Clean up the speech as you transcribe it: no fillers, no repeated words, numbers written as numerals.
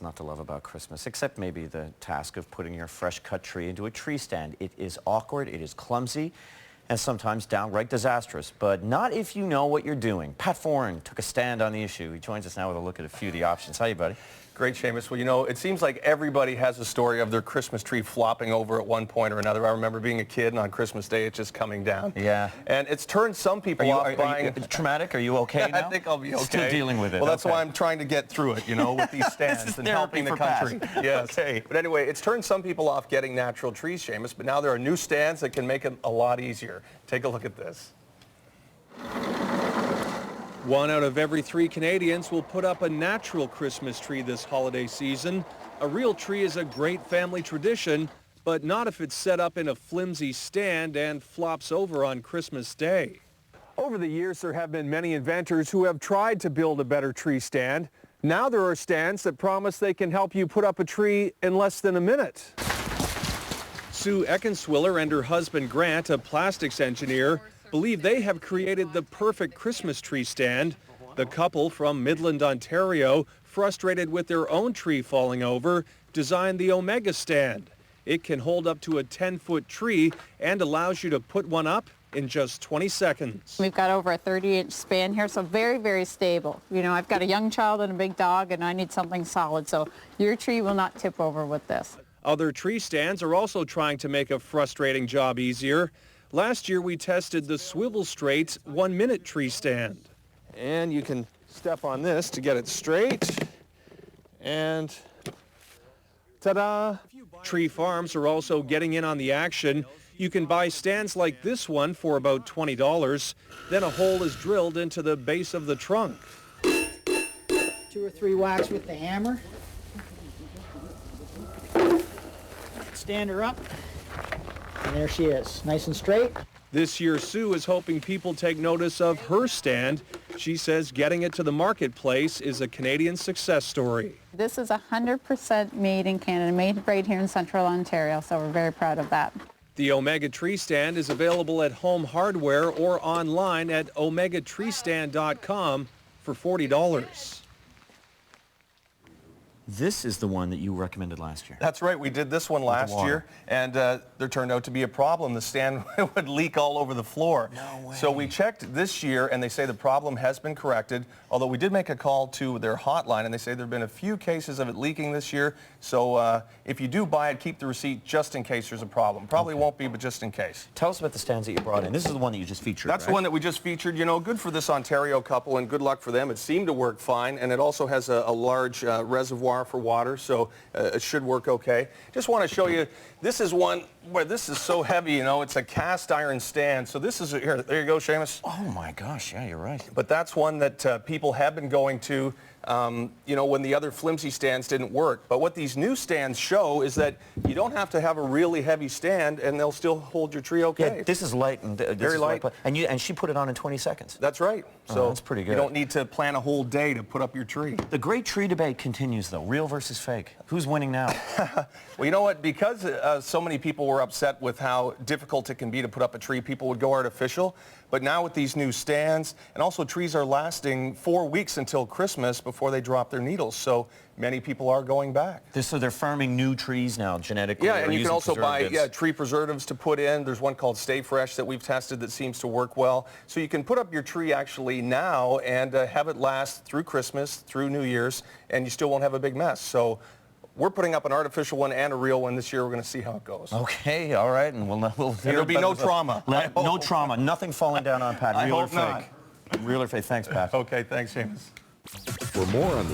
Not to love about Christmas, except maybe the task of putting your fresh cut tree into a tree stand. It is awkward, it is clumsy, and sometimes downright disastrous, but not if you know what you're doing. Pat Forhan took a stand on the issue. He joins us now with a look at a few of the options. How are you, buddy? Great, Seamus. Well, you know, it seems like everybody has a story of their Christmas tree flopping over at one point or another. I remember being a kid, and on Christmas Day, it's just coming down. Yeah. And it's turned some people off buying... Are you traumatic? Are you okay now? I think I'll be okay. Still dealing with it. Well, that's why I'm trying to get through it, you know, with these stands and helping the country. Yes. Okay. But anyway, it's turned some people off getting natural trees, Seamus, but now there are new stands that can make it a lot easier. Take a look at this. 1 out of every 3 Canadians will put up a natural Christmas tree this holiday season. A real tree is a great family tradition, but not if it's set up in a flimsy stand and flops over on Christmas Day. Over the years, there have been many inventors who have tried to build a better tree stand. Now there are stands that promise they can help you put up a tree in less than a minute. Sue Eckenswiller and her husband Grant, a plastics engineer, believe they have created the perfect Christmas tree stand. The couple from Midland, Ontario, frustrated with their own tree falling over, designed the Omega stand. It can hold up to a 10-foot tree and allows you to put one up in just 20 seconds. We've got over a 30-inch span here, so very, very stable. You know, I've got a young child and a big dog, and I need something solid, so your tree will not tip over with this. Other tree stands are also trying to make a frustrating job easier. Last year, we tested the Swivel Straight's 1-minute tree stand. And you can step on this to get it straight. And ta-da! Tree farms are also getting in on the action. You can buy stands like this one for about $20. Then a hole is drilled into the base of the trunk. 2 or 3 whacks with the hammer. Stand her up. And there she is, nice and straight. This year, Sue is hoping people take notice of her stand. She says getting it to the marketplace is a Canadian success story. This is 100% made in Canada, made right here in Central Ontario, so we're very proud of that. The Omega Tree Stand is available at Home Hardware or online at omegatreestand.com for $40. This is the one that you recommended last year. That's right. We did this one last year, and there turned out to be a problem. The stand would leak all over the floor. No way. So we checked this year, and they say the problem has been corrected, although we did make a call to their hotline, and they say there have been a few cases of it leaking this year. So if you do buy it, keep the receipt just in case there's a problem. Probably won't be, but just in case. Tell us about the stands that you brought in. This is the one that you just featured, That's right? the one that we just featured. You know, good for this Ontario couple, and good luck for them. It seemed to work fine, and it also has a large reservoir for water, so it should work okay. Just want to show you, this is one where this is so heavy, you know, it's a cast iron stand. So this is, here, there you go, Seamus. Oh my gosh, yeah, you're right. But that's one that people have been going to, you know, when the other flimsy stands didn't work. But what these new stands show is that you don't have to have a really heavy stand and they'll still hold your tree okay. Yeah, this is light and very light. And she put it on in 20 sequons. That's right. So that's pretty good. You don't need to plan a whole day to put up your tree. The great tree debate continues, though. Real versus fake. Who's winning now? Well, you know what? Because so many people were upset with how difficult it can be to put up a tree, people would go artificial. But now with these new stands, and also trees are lasting 4 weeks until Christmas before they drop their needles. So many people are going back. So they're farming new trees now, genetically. Yeah, and you can also buy preservatives. tree preservatives to put in. There's one called Stay Fresh that we've tested that seems to work well. So you can put up your tree actually now and have it last through Christmas, through New Year's, and you still won't have a big mess. So we're putting up an artificial one and a real one this year. We're going to see how it goes. Okay, all right, and we'll there'll be no trauma. No trauma, nothing falling down on Pat. I Real or hope not. fake? Real or fake? Thanks, Pat. Okay, thanks, Seamus. For more on the